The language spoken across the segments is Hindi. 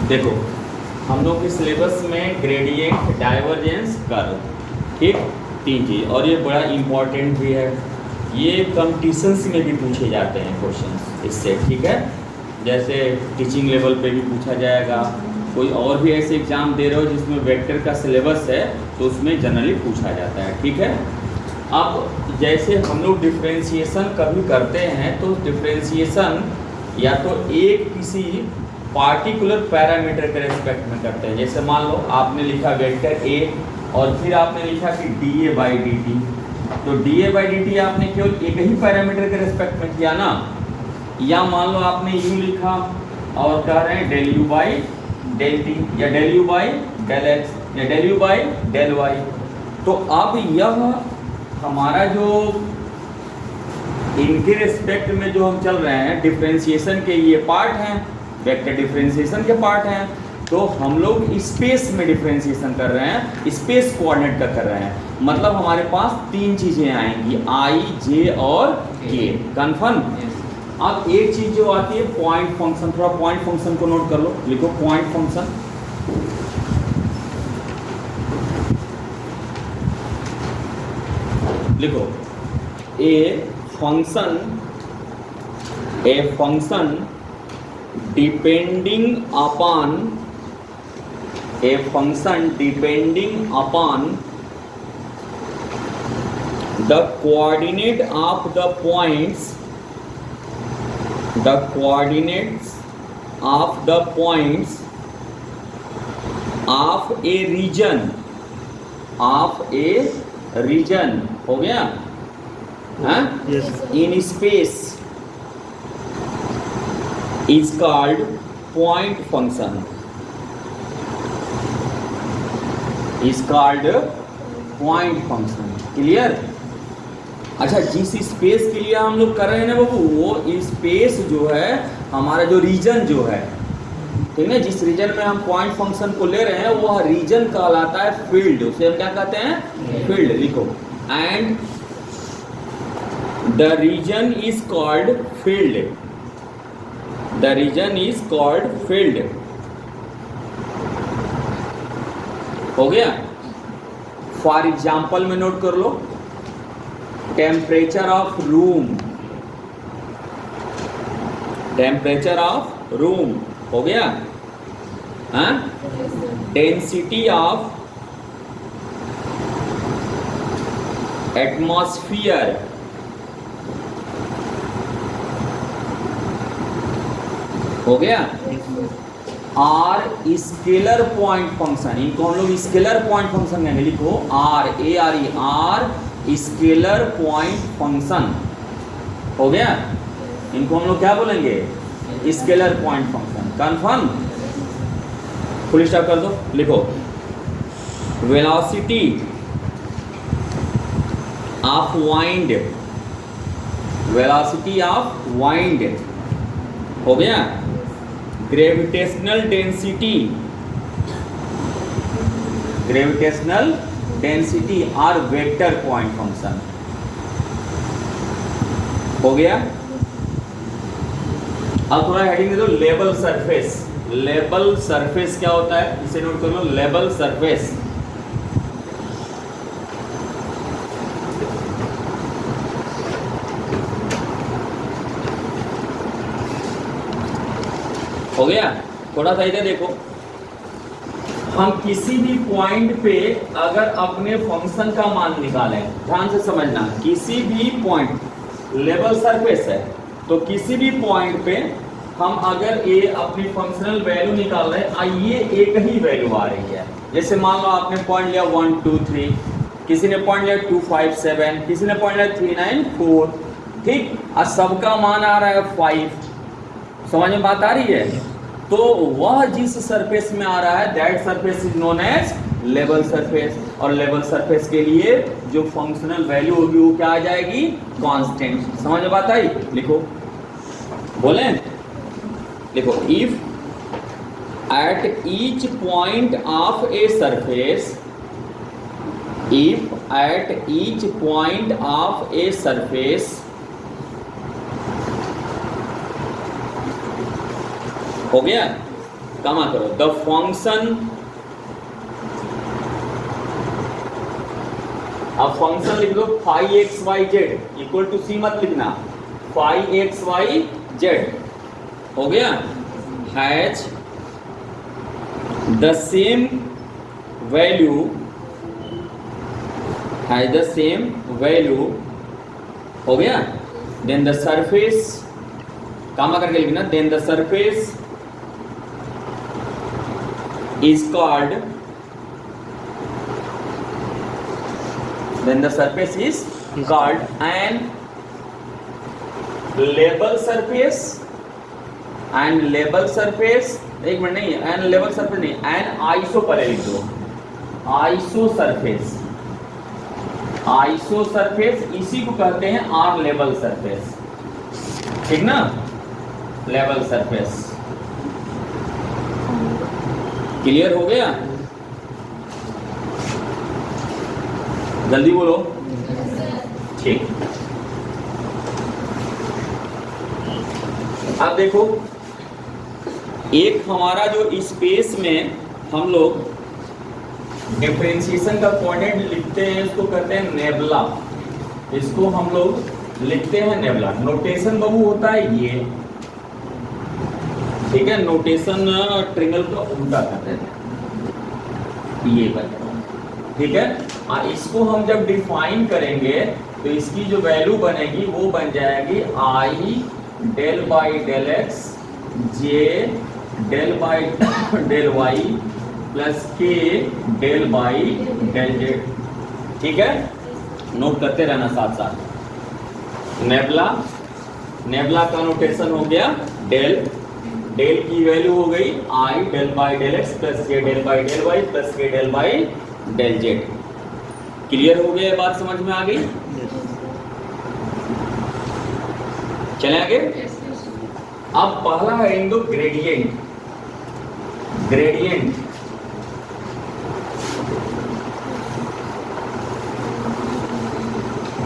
देखो हम लोग के सिलेबस में ग्रेडियंट, डाइवर्जेंस, कर्व, ठीक, 3 चीज़, और ये बड़ा इम्पॉर्टेंट भी है। ये कंपटीशंस में भी पूछे जाते हैं क्वेश्चंस इससे, ठीक है। जैसे टीचिंग लेवल पे भी पूछा जाएगा, कोई और भी ऐसे एग्ज़ाम दे रहे हो जिसमें वेक्टर का सिलेबस है तो उसमें जनरली पूछा जाता है, ठीक है। अब जैसे हम लोग डिफ्रेंशिएशन कभी करते हैं तो डिफ्रेंशिएशन या तो एक किसी पार्टिकुलर पैरामीटर के रेस्पेक्ट में करते हैं। जैसे मान लो आपने लिखा वेक्टर ए और फिर आपने लिखा कि D A by D T, तो D A by D T आपने केवल एक ही पैरामीटर के रेस्पेक्ट में किया ना। या मान लो आपने यू लिखा और कह रहे हैं del U by del T, या del U by del X, या del U by del Y. तो अब यह हमारा जो इनके रेस्पेक्ट में जो हम चल रहे हैं डिफ्रेंशिएशन के ये पार्ट हैं, वेक्टर डिफ्रेंशिएशन के पार्ट हैं। तो हम लोग स्पेस में डिफ्रेंशिएशन कर रहे हैं, स्पेस कोऑर्डिनेट का कर रहे हैं। मतलब हमारे पास 3 चीज़ें आएंगी, आई, जे और के, कन्फर्म। अब एक चीज़ जो आती है पॉइंट फंक्शन, थोड़ा पॉइंट फंक्शन को नोट कर लो, लिखो पॉइंट फंक्शन। लिखो a function depending upon the coordinates of the points of a region, हो गया, हाँ? Yes. In space is called point function, clear. अच्छा, जिस स्पेस के लिए हम लोग कर रहे हैं ना बाबू, वो स्पेस जो है हमारा जो रीजन जो है, ठीक है, जिस रीजन में हम पॉइंट फंक्शन को ले रहे हैं वह रीजन कहलाता है फील्ड। उसे हम क्या कहते हैं? फील्ड। लिखो and the region is called field, हो गया। फॉर एग्जाम्पल में नोट कर लो, टेम्परेचर ऑफ रूम, हो गया, हाँ? डेंसिटी ऑफ एटमॉस्फियर, हो गया। आर स्केलर पॉइंट फंक्शन, इनको हम लोग स्केलर पॉइंट फंक्शन कहेंगे। लिखो are, A R E, are scalar point function, हो गया। इनको हम लोग क्या बोलेंगे? Scalar point function, confirm. Full stop कर दो। लिखो वेलोसिटी ऑफ वाइंड, हो गया। ग्रेविटेशनल डेंसिटी और वेक्टर पॉइंट फंक्शन, हो गया। अब थोड़ा हेडिंग दे दो, लेवल सरफेस क्या होता है इसे नोट कर लो। लेवल सरफेस, हो गया। थोड़ा सा इधर देखो, हम किसी भी पॉइंट पे अगर अपने फंक्शन का मान निकालें, ध्यान से समझना, किसी भी पॉइंट, लेवल सरफेस है तो किसी भी पॉइंट पे हम अगर ये अपनी फंक्शनल वैल्यू निकाल रहे हैं, ये एक ही वैल्यू आ रही है। जैसे मान लो आपने पॉइंट लिया 1 2 3, किसी ने पॉइंट लिया 2 5 7, किसी ने पॉइंट लिया 3 9 4, ठीक, और सबका मान आ रहा है 5। समझ में बात आ रही है? तो वह जिस सरफेस में आ रहा है that surface is known as level surface, और लेवल सरफेस के लिए जो फंक्शनल वैल्यू होगी वो क्या आ जाएगी? कांस्टेंट। समझ में बात आई? लिखो, बोले, लिखो if at each point of a surface, हो गया, कमा करो द फंक्शन, अब फंक्शन लिख दो phi X Y Z equal to C मत लिखना, फाई एक्स वाई जेड हो गया, has the same value, has the same value हो गया, देन द सरफेस, कामा करके लिखना, then the surface is called, then the surface is called an level surface, and level surface, एक मिनट नहीं, an level surface नहीं, an iso पहले लिख दो, iso surface, iso surface इसी को कहते हैं r level surface, ठीक ना, level surface, क्लियर हो गया? जल्दी बोलो, ठीक। अब देखो, एक हमारा जो स्पेस में हम लोग डिफरेंशिएशन का कोऑर्डिनेट लिखते हैं, इसको कहते हैं नेबुला, इसको हम लोग लिखते हैं नेबुला। नोटेशन बाबू होता है ये, ठीक है, नोटेशन ट्रिंगल का उल्टा करते हैं, ये बनेगा, ठीक है। और इसको हम जब डिफाइन करेंगे तो इसकी जो वैल्यू बनेगी वो बन जाएगी I del by del X J del by del Y plus K del by del Z, ठीक है। नोट करते रहना साथ साथ। नेबुला, नेबुला का नोटेशन हो गया डेल, डेल की वैल्यू हो गई I del by del X plus K del by del Y plus K del by del Z. Clear हो गया, बात समझ में आ गई? चले आगे। अब पहला है इंदो ग्रेडियंट, ग्रेडियंट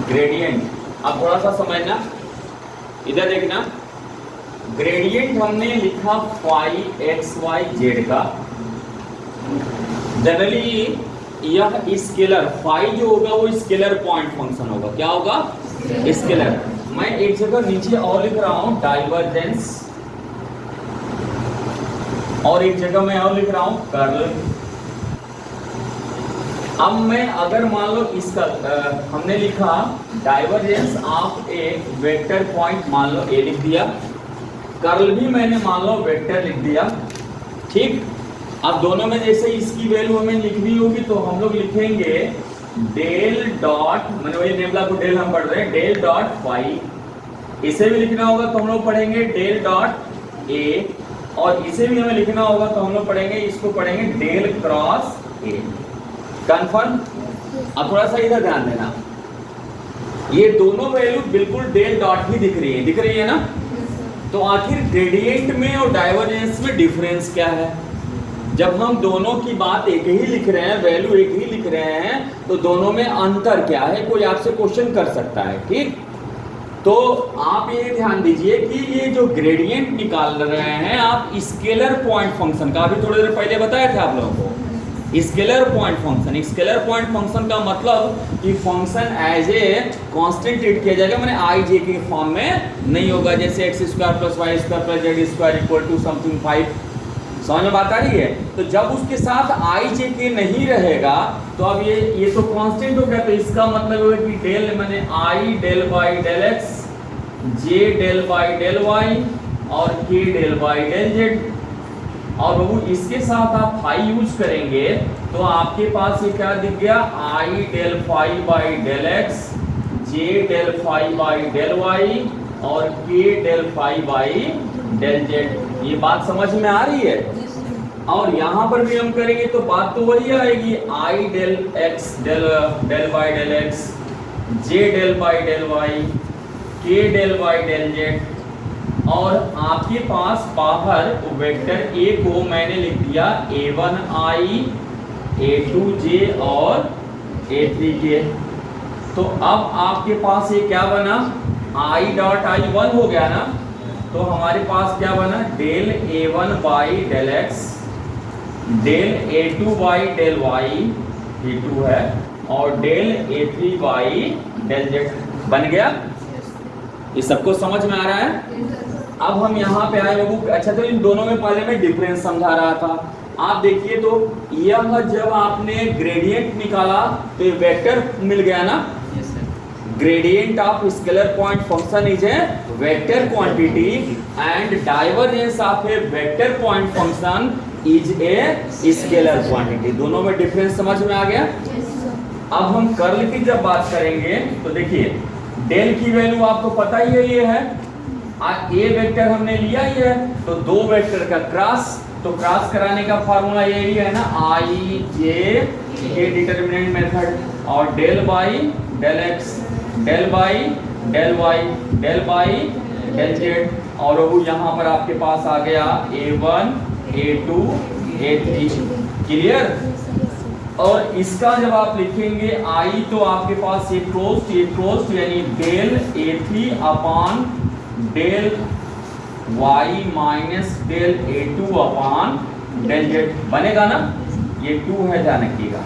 ग्रेडियंट अब थोड़ा सा समझना, इधर देखना। ग्रेडियंट हमने लिखा फाई एक्स वाई जेड का, जनरली यह स्केलर फाई जो होगा वो स्केलर पॉइंट फंक्शन होगा। क्या होगा? स्केलर। मैं एक जगह नीचे और लिख रहा हूं डाइवर्जेंस, और एक जगह मैं और लिख रहा हूं कर्ल। अब मैं अगर मान लो इसका हमने लिखा divergence of A vector point, मान लो ए लिख दिया, कर्ल भी मैंने मान लो वेक्टर लिख दिया, ठीक। अब दोनों में जैसे इसकी वैल्यू हमें लिखनी होगी तो हम लोग लिखेंगे डेल डॉट, मैंने वही नेबुला को डेल हम पढ़ रहे हैं, डेल डॉट फाई। इसे भी लिखना होगा तो हम लोग पढ़ेंगे डेल डॉट ए, और इसे भी हमें लिखना होगा तो हम लोग पढ़ेंगे, इसको पढ़ेंगे डेल क्रॉस ए। कन्फर्म? अब थोड़ा सा इधर ध्यान देना, ये दोनों वैल्यू बिल्कुल डेल डॉट ही दिख रही है ना। तो आखिर ग्रेडियंट में और डाइवर्जेंस में डिफरेंस क्या है? जब हम दोनों की बात एक ही लिख रहे हैं, वैल्यू एक ही लिख रहे हैं, तो दोनों में अंतर क्या है, कोई आपसे क्वेश्चन कर सकता है, ठीक। तो आप ये ध्यान दीजिए कि ये जो ग्रेडियंट निकाल रहे हैं आप स्केलर पॉइंट फंक्शन का, अभी थोड़ी देर पहले बताया था आप लोगों को, scalar point function. Scalar point function का मतलब कि function as a constant treat किया जाएगा, मैंने आई जे के फॉर्म में नहीं होगा, जैसे x square plus y square plus z square equal to something 5। समझ में बात आ रही है? तो जब उसके साथ आई जे के नहीं रहेगा तो अब ये तो कांस्टेंट हो गया, तो इसका मतलब है कि डेल मैंने I del by del X, J del by del Y और K del by del Z. और बाबू इसके साथ आप फाई यूज करेंगे तो आपके पास ये क्या दिख गया, I del phi by del X, J del phi by del Y और K del phi by del Z. ये बात समझ में आ रही है? और यहाँ पर भी हम करेंगे तो बात तो वही आएगी, I del x del by del X, J del by del Y, K del by del Z. और आपके पास बाहर वेक्टर ए को मैंने लिख दिया a1i, a2j और a3k। तो अब आपके पास ये क्या बना, i डॉट i 1 हो गया ना, तो हमारे पास क्या बना, del A1 by del x, del A2 by del y, ये 2 है, और del A3 by del Z बन गया। ये सबको समझ में आ रहा है? अब हम यहाँ पे आए बाबू। अच्छा, तो इन दोनों में पहले मैं डिफरेंस समझा रहा था। आप देखिए तो यह जब आपने ग्रेडियंट निकाला तो ये वेक्टर मिल गया ना। Gradient of scalar point function is a vector quantity and divergence of A vector point function is a scalar quantity. दोनों में डिफरेंस समझ में आ गया? अब हम कर्ल की जब बात करेंगे तो देखिए डेल की वैल्यू आपको पता ही है, ये है ए वेक्टर हमने लिया ही है, तो दो वेक्टर का क्रॉस, तो क्रॉस कराने का फार्मूला यही है ना, I J K determinant method, और del by del x, del by del y, del by del Z, और वो यहाँ पर आपके पास आ गया A1 A2 A3। क्लियर? और इसका जब आप लिखेंगे आई तो आपके पास ये क्लोज्ड यानी del A3 upon del y minus del A2 upon del z बनेगा ना। ये 2 है, ध्यान रखिएगा।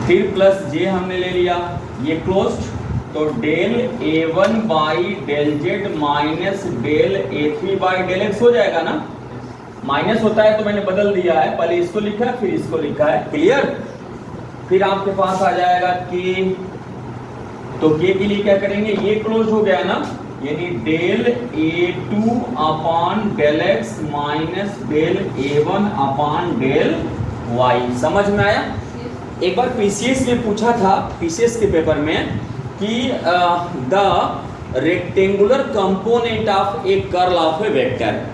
फिर प्लस जे हमने ले लिया, ये क्लोज्ड, तो del A1 by del z minus del A3 by del x हो जाएगा ना। माइनस होता है तो मैंने बदल दिया है, पहले इसको लिखा है फिर इसको लिखा है। क्लियर? फिर आपके पास आ जाएगा के, तो के के लिए क्या करेंगे, ये क्लोज हो गया ना, यानी del A2 upon del x minus del A1 upon del y. समझ में आया? एक बार पीसीएस में पूछा था, पीसीएस के पेपर में, कि the rectangular component of A curl of A vector.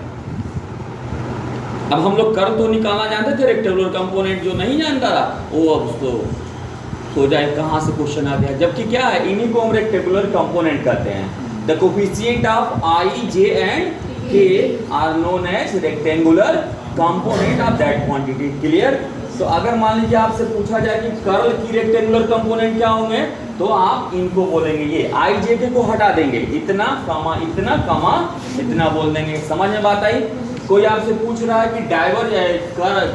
अब हम लोग कर्ल तो निकालना जानते थे, रेक्टेंगुलर कंपोनेंट जो नहीं जानता था वो अब उसको सो जाए कहाँ से क्वेश्चन आ गया। जबकि क्या है, इन्हीं को हम रेक्टेंगुलर कंपोनेंट कहते हैं। The coefficient of I J and K are known as rectangular component of that quantity. Clear? तो अगर मान लीजिए आपसे पूछा जाए कि कर्ल की रेक्टेंगुलर कंपोनेंट क्या होंगे, तो आप इनको बोलेंगे, ये आई जे के को हटा देंगे, इतना कमा इतना कमा इतना बोल देंगे। समझ में बात आई? कोई आपसे पूछ रहा है कि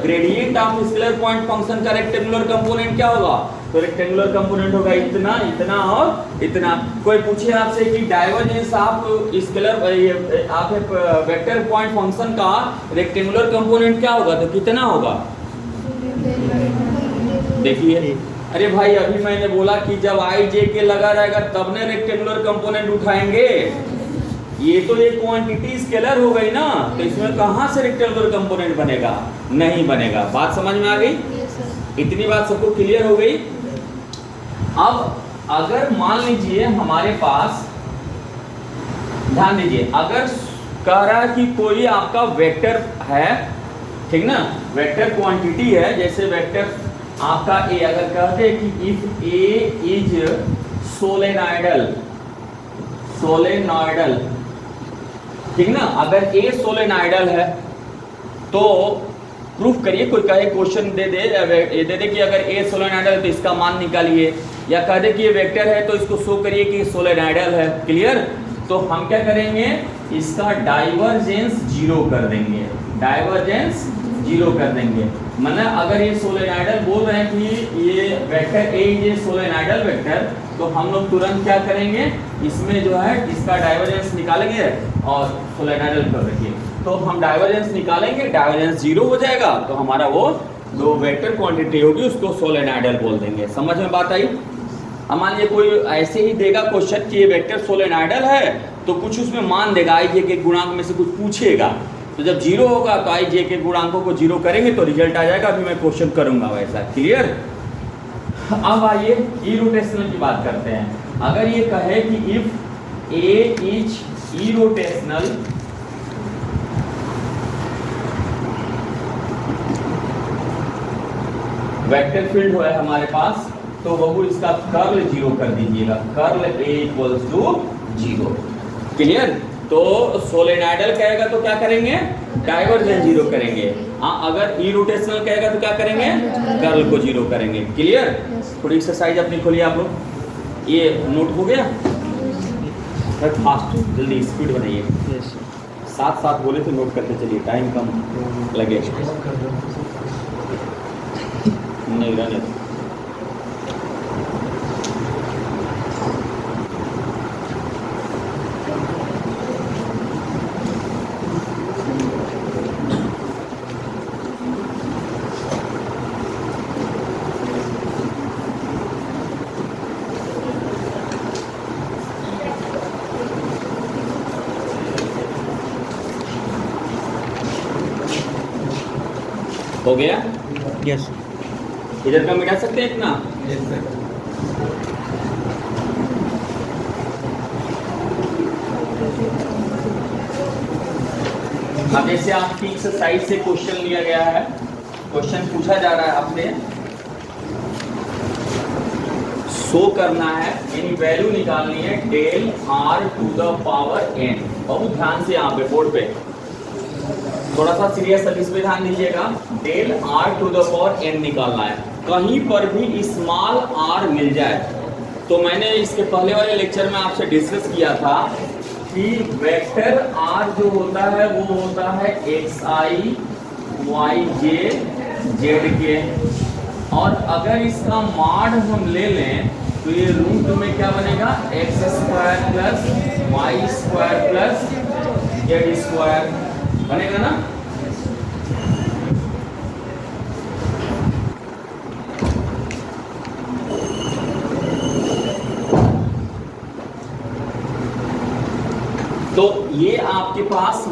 gradient of scalar point function का रेक्टेंगुलर कंपोनेंट क्या होगा, तो रेक्टेंगुलर कंपोनेंट होगा इतना, इतना और इतना। कोई पूछे आपसे कि डाइवर्जेंस ऑफ स्केलर आप वेक्टर पॉइंट फंक्शन का रेक्टेंगुलर कंपोनेंट क्या होगा, तो कितना होगा। देखिए, अरे भाई अभी मैंने बोला कि जब आई जे के लगा रहेगा तब ने रेक्टेंगुलर कंपोनेंट उठाएंगे। ये तो एक क्वांटिटी स्केलर हो गई ना, तो इसमें कहाँ से रेक्टेंगुलर कंपोनेंट बनेगा, नहीं बनेगा। बात समझ में आ गई? इतनी बात सबको क्लियर हो गई? अब अगर मान लीजिए हमारे पास, ध्यान दीजिए, अगर कह रहा है कि कोई आपका वेक्टर है, ठीक ना, वेक्टर क्वांटिटी है, जैसे वेक्टर आपका ए, अगर कहते हैं कि इफ ए इज सोलेनॉइडल, ठीक ना, अगर ए सोलेनॉइडल है तो प्रूफ करिए। कोई कहे क्वेश्चन दे दे कि अगर ए सोलेनॉइडल है तो इसका मान निकालिए, या कह दे कि ये वेक्टर है तो इसको शो करिए कि सोलेनॉइडल है। क्लियर? तो हम क्या करेंगे, इसका डाइवर्जेंस 0 कर देंगे, डाइवर्जेंस 0 कर देंगे। मतलब अगर ये सोलेनॉइडल बोल रहे हैं कि ये वेक्टर ए ये सोलेनॉइडल वेक्टर, तो हम लोग तुरंत क्या करेंगे, इसमें जो है इसका डाइवर्जेंस निकालेंगे और सोलेनॉइडल कर रखिए, तो हम डाइवर्जेंस निकालेंगे, डाइवर्जेंस 0 हो जाएगा, तो हमारा वो जो वेक्टर क्वांटिटी होगी उसको सोलेनॉइडल बोल देंगे। समझ में बात आई? अब मान लीजिए कोई ऐसे ही देगा क्वेश्चन कि ये वेक्टर सोलेनॉइडल है, तो कुछ उसमें मान देगा, आई जे के गुणांक में से कुछ पूछेगा, तो जब 0 होगा तो आई जे के गुणांकों को 0 करेंगे तो रिजल्ट आ जाएगा। अभी मैं क्वेश्चन करूंगा वैसा। क्लियर? अब आइए इरोटेशनल की बात करते हैं। अगर ये कहे कि if A is irrotational, vector field है हमारे पास, तो बबू इसका कर्ल 0 कर दीजिएगा, curl A equals to 0। Clear? तो सोलेनॉइडल कहेगा तो क्या करेंगे, डाइवर्जेंस 0 करेंगे। अगर इरोटेशनल कहेगा तो क्या करेंगे, कर्ल को 0 करेंगे। क्लियर? थोड़ी एक्सरसाइज अपनी खोलिए आप लोग। ये नोट हो गया? सर फास्ट जल्दी स्पीड बनाइए। यस साथ साथ बोले तो नोट करते चलिए, टाइम कम लगे। नहीं रहने दो। हो गया? यस इधर का मिटा सकते हैं इतना? Yes sir. अब जैसे आपकी एक्सरसाइज से क्वेश्चन लिया गया है, क्वेश्चन पूछा जा रहा है आपसे, शो करना है यानी वैल्यू निकालनी है del are to the power n. बहुत ध्यान से यहाँ पे बोर्ड पे थोड़ा सा सीरियस सर्विस पे ध्यान दीजिएगा। Del are to the power n निकालना है। कहीं पर भी स्मॉल आर मिल जाए तो मैंने इसके पहले वाले लेक्चर में आपसे डिस्कस किया था कि वेक्टर आर जो होता है वो होता है एक्स आई वाई जे जेड के, और अगर इसका मॉड हम ले लें तो ये रूट में क्या बनेगा, x square plus y square plus z square बनेगा ना। तो ये आपके पास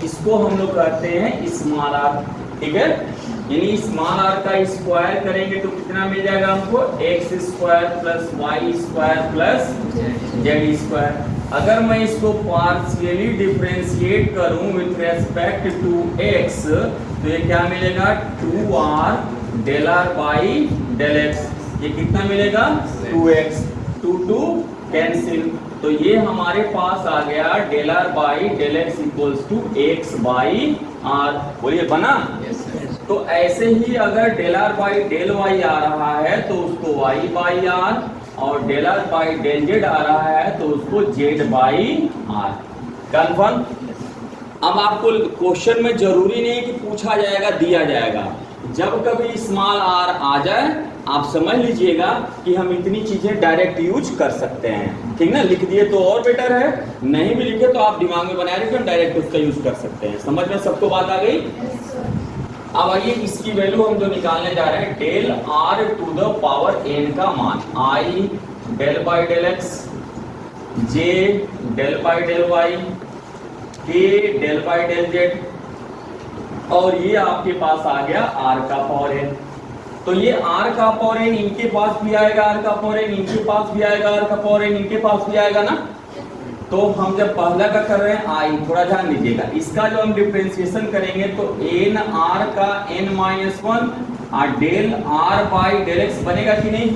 इसको हम लोग कहते हैं स्मॉल आर, ठीक है। यानी स्मॉल आर का स्क्वायर करेंगे तो कितना मिल जाएगा हमको, x square plus y square plus z square. अगर मैं इसको पार्शियली डिफरेंशिएट करूं विथ रेस्पेक्ट टू एक्स तो ये क्या मिलेगा, 2r del are by del x. ये कितना मिलेगा, 2x, 2 कैंसिल, तो ये हमारे पास आ गया del are by del X equals to X by R. बोलिए बना? तो ऐसे ही अगर del are by del Y आ रहा है तो उसको वाई बाई आर, और del are by del Z आ रहा है तो उसको जेड बाई आर। कन्फर्म? अब आपको क्वेश्चन में जरूरी नहीं कि पूछा जाएगा दिया जाएगा, जब कभी स्मॉल आर आ जाए आप समझ लीजिएगा कि हम इतनी चीजें डायरेक्ट यूज कर सकते हैं, ठीक ना। लिख दिए तो और बेटर है, नहीं भी लिखे तो आप दिमाग में बनाए रखिए, हम डायरेक्ट उसका यूज कर सकते हैं। समझ में सबको बात आ गई? अब आइए इसकी वैल्यू हम जो निकालने जा रहे हैं, del are to the power N का मान, I del by del X, J del by del Y, K del by del Z, और ये आपके पास आ गया आर का पावर एन। तो ये आर का पावर एन इनके पास भी आएगा, आर का पावर एन इनके पास भी आएगा, आर का पावर एन इनके पास भी आएगा ना। तो हम जब पहला का कर रहे हैं आई, थोड़ा ध्यान दीजिएगा, इसका जो हम डिफरेंशिएशन करेंगे तो एन आर का एन माइनस वन और del are by del x बनेगा कि नहीं।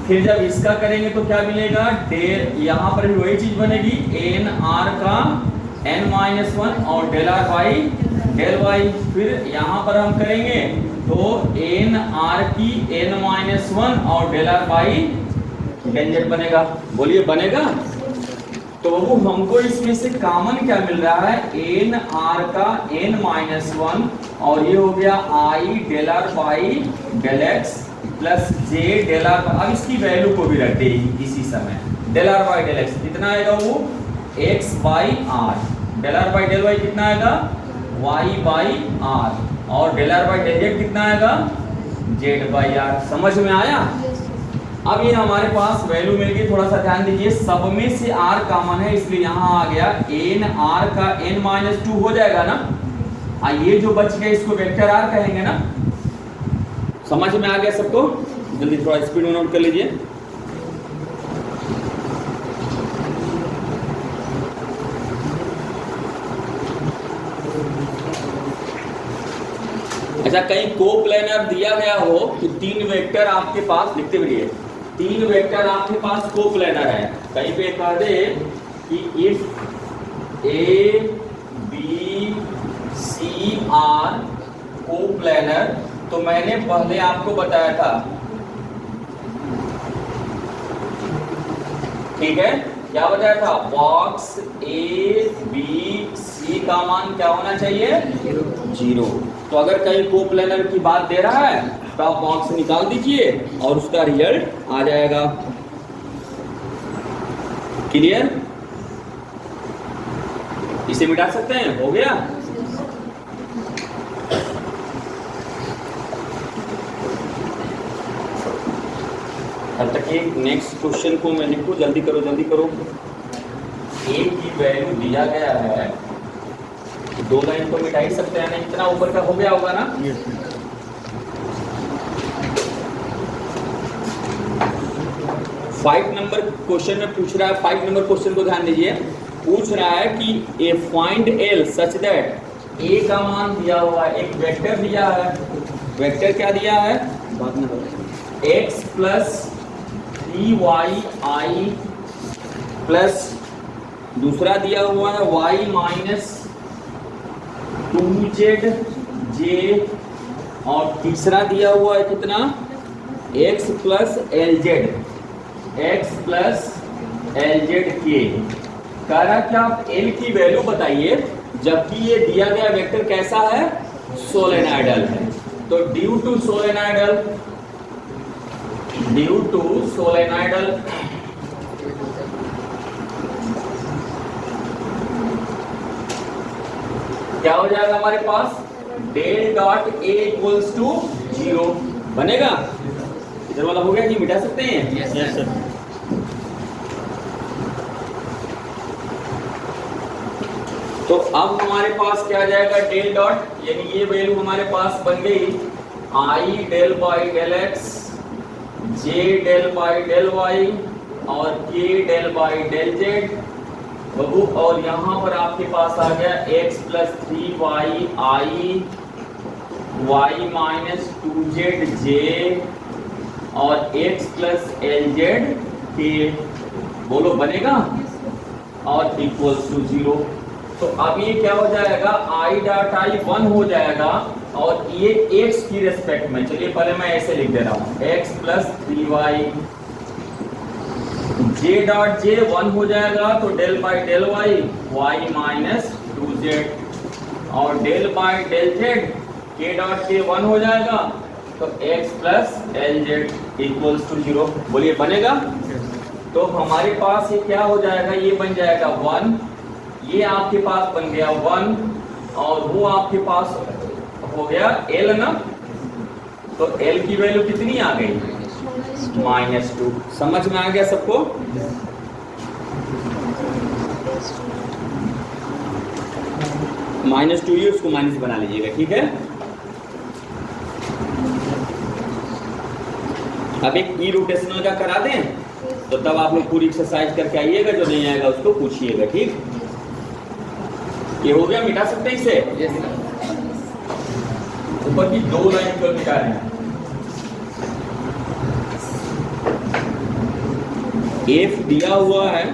फिर जब इसका करेंगे तो क्या मिलेगा, डेल, यहाँ पर भी वही चीज बनेगी, एन आर का एन माइनस वन और del are by del y. फिर यहाँ पर हम करेंगे तो एन आर की एन माइनस वन और del are by del z बनेगा। बोलिए बनेगा? तो वो हमको इसमें से कॉमन क्या मिल रहा है, एन आर का एन माइनस वन और ये हो गया I del are by del X plus J del R. अब इसकी वैल्यू को भी रख दे इसी समय, del are by del X कितना आएगा, वो X by R, del are by del Y कितना आएगा, वाई बाई आर, और del are by del Z कितना आएगा, जेड बाई आर। समझ में आया? अब ये हमारे पास वैल्यू मिल गई। थोड़ा सा ध्यान दीजिए, सब में से आर कॉमन है इसलिए यहाँ आ गया एन आर का एन माइनस टू हो जाएगा ना। ये जो बच गया इसको वेक्टर आर कहेंगे ना। समझ में आ गया सबको? जल्दी थोड़ा स्पीड में नोट कर लीजिए। अच्छा, कहीं कोप्लेनर दिया गया हो कि तीन वेक्टर आपके पास, लिखते रहिए, तीन वेक्टर आपके पास कोप्लेनर है, कहीं पे कह दे कि if A B C are coplanar, तो मैंने पहले आपको बताया था, ठीक है, क्या बताया था, बॉक्स ए बी सी का मान क्या होना चाहिए, 0। तो अगर कहीं कोप्लेनर की बात दे रहा है तो आप बॉक्स निकाल दीजिए और उसका रिजल्ट आ जाएगा। क्लियर? इसे मिटा सकते हैं, हो गया। तब तक एक नेक्स्ट क्वेश्चन को मैं लिखूं, जल्दी करो जल्दी करो। ए की वैल्यू दिया गया है, 2 लाइन तो मिटा ही सकते हैं ना, इतना ऊपर का हो गया होगा ना। फाइव नंबर क्वेश्चन में पूछ रहा है, 5 नंबर क्वेश्चन को ध्यान दीजिए। पूछ रहा है कि ए फाइंड एल सच दैट ए का मान दिया हुआ है, एक वेक्टर दिया है। वेक्टर क्या दिया है, x प्लस 3y प्लस दूसरा दिया हुआ है y माइनस 2z और तीसरा दिया हुआ है कितना, x प्लस LZ के। कह रहा कि आप L की वैल्यू बताइए, जबकि ये दिया गया वेक्टर कैसा है, सोलेनॉइडल है। तो ड्यू टू सोलेनॉइडल क्या हो जाएगा हमारे पास, del dot A equals to 0 बनेगा। इधर वाला हो गया जी, मिटा सकते हैं। Yes sir. तो अब हमारे पास क्या आ जाएगा, डेल डॉट, यानी ये वैल्यू हमारे पास बन गई I del by del x, J del by del y और K del by del z बबू। और यहाँ पर आपके पास आ गया x plus 3y I, y minus 2z j और x प्लस LZ k। बोलो बनेगा, और इक्वल्स टू 0। तो अब ये क्या हो जाएगा, I डॉट I 1 हो जाएगा, और ये x की रेस्पेक्ट में, चलिए पहले मैं ऐसे लिख दे रहा हूँ, x plus 3y, j dot j 1 हो जाएगा, तो del by del y y minus 2z और del by del z k dot k 1 हो जाएगा, तो x plus LZ equals to 0। बोलिए बनेगा। तो हमारे पास ये क्या हो जाएगा, ये बन जाएगा 1, ये आपके पास बन गया 1 और वो आपके पास हो गया L ना। तो L की वैल्यू कितनी आ गई, -2। समझ में आ गया सबको। -2 ही उसको माइनस बना लीजिएगा, ठीक है। अब एक ई रोटेशनल का करा दें, तो तब आप लोग पूरी एक्सरसाइज करके आइएगा, जो नहीं आएगा उसको पूछिएगा, ठीक। ये हो गया, मिटा सकते हैं इसे। ऊपर की 2 लाइन को मिटा रहे हैं। f दिया हुआ है,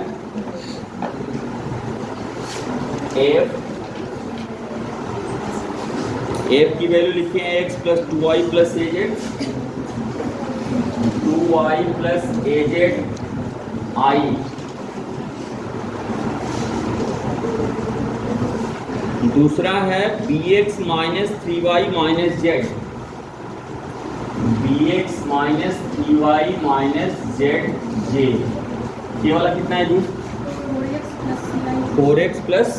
f की वैल्यू लिखे हैं x plus 2y plus az, 2y plus az I। दूसरा है bx minus 3y minus z, bx minus 3y minus z j। ये वाला कितना है जी, 4x plus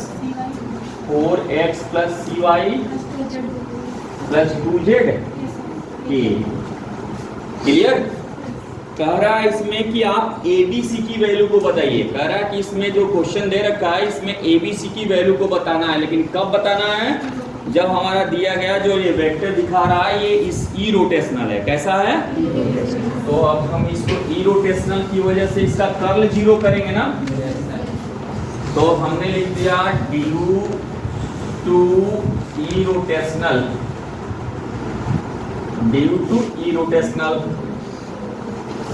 4x plus cy plus 2z k। Clear? कह रहा है इसमें कि आप ABC की वैल्यू को बताइए। कह रहा है कि इसमें जो क्वेश्चन दे रखा है, इसमें ABC की वैल्यू को बताना है, लेकिन कब बताना है, जब हमारा दिया गया जो ये वेक्टर दिखा रहा है ये इस ई रोटेशनल है। कैसा है? तो अब हम इसको ई रोटेशनल की वजह से इसका कर्ल 0 करेंगे ना, तो हमने लिख दिया due to irrotational, due to irrotational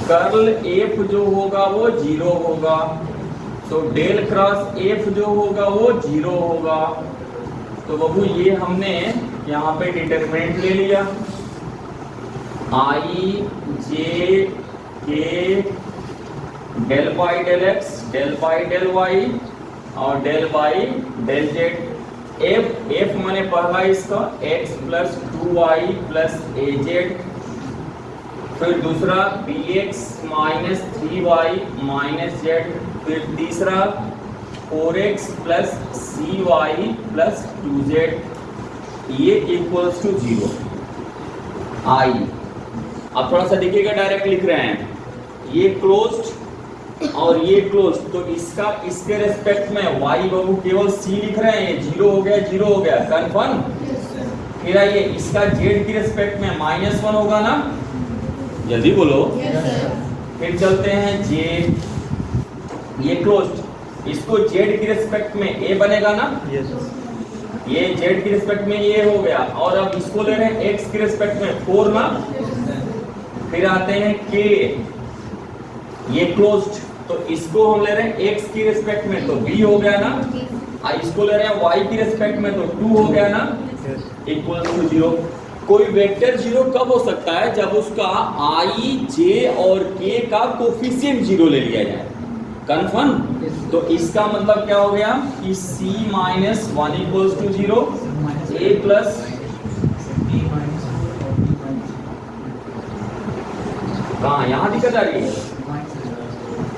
curl F जो होगा वो 0 होगा, तो डेल क्रॉस एफ जो होगा वो 0 होगा। तो बबू ये हमने यहाँ पे डिटरमिनेंट ले लिया, I J K del by del x del Y और del by del Z. F मैंने पढ़ा इसका x plus 2y plus A Z. फिर दूसरा bx minus 3y minus Z. फिर तीसरा 4x plus cy plus 2z, ये इक्वल्स टू 0 आई। अब थोड़ा सा देखिएगा, डायरेक्ट लिख रहे हैं, ये क्लोज्ड और ये क्लोज, तो इसका इसके रेस्पेक्ट में y बाबू केवल c लिख रहे हैं, ये 0 हो गया, 0 हो गया, कन्फर्म। फिर आइए इसका z की रेस्पेक्ट में -1 होगा ना, जल्दी बोलो। फिर चलते हैं z, ये क्लोज्ड, इसको z की रेस्पेक्ट में a बनेगा ना, ये z की रेस्पेक्ट में ये हो गया। और अब इसको ले रहे हैं x की रेस्पेक्ट में 4 ना। फिर आते हैं k, ये क्लोज्ड, तो इसको हम ले रहे हैं x की रेस्पेक्ट में, तो b हो गया ना। और इसको ले रहे हैं y की रेस्पेक्ट में, तो 2 हो गया ना, इक्वल टू 0। कोई वेक्टर 0 कब हो सकता है? जब उसका i, j और k का कोफिशिएंट 0 ले लिया जाए, कन्फर्म। तो इसका मतलब क्या हो गया कि c minus 1 equals to 0, a plus कहाँ, यहाँ दिक्कत आ रही है,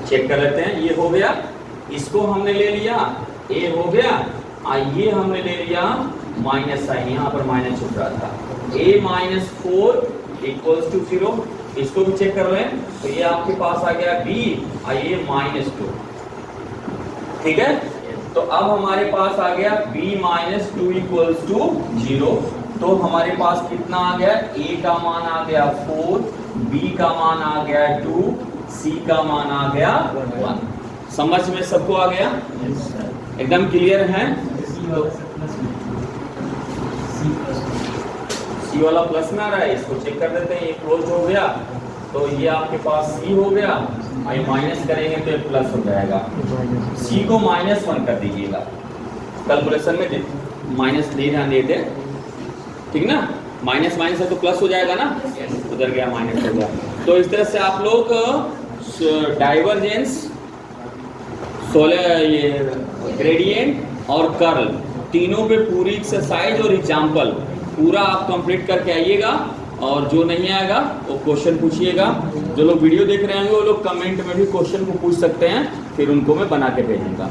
चेक कर लेते हैं। ये हो गया, इसको हमने ले लिया, a हो गया, ये हमने ले लिया माइनस साइन, यहाँ पर माइनस छुप रहा था, a माइनस 4 इक्वल्स टू 0। इसको भी चेक कर लें, तो ये आपके पास आ गया b, ये -2, ठीक है। तो अब हमारे पास आ गया b माइनस 2 इक्वल्स टू 0। तो हमारे पास कितना आ गया, a का मान आ गया 4, b का मान आ गया 2, c का मान आ गया 1। समझ में सबको आ गया? एकदम क्लियर है? सी वाला प्लस में आ रहा है, इसको चेक कर देते हैं। ये क्लोज हो गया, तो ये आपके पास सी हो गया, आई माइनस करेंगे तो ये प्लस हो जाएगा। सी को -1 कर दीजिएगा, कैलकुलेशन में माइनस नहीं ध्यान देते, ठीक ना। माइनस माइनस है तो प्लस हो जाएगा ना, उधर गया माइनस हो गया। तो इस तरह से आप लोग डाइवर्जेंस, ये ग्रेडियंट और कर्ल, तीनों पे पूरी एक्सरसाइज और एग्जाम्पल पूरा आप कंप्लीट करके आइएगा। और जो नहीं आएगा वो क्वेश्चन पूछिएगा। जो लोग वीडियो देख रहे होंगे वो लोग कमेंट में भी क्वेश्चन को पूछ सकते हैं, फिर उनको मैं बना के भेजूंगा।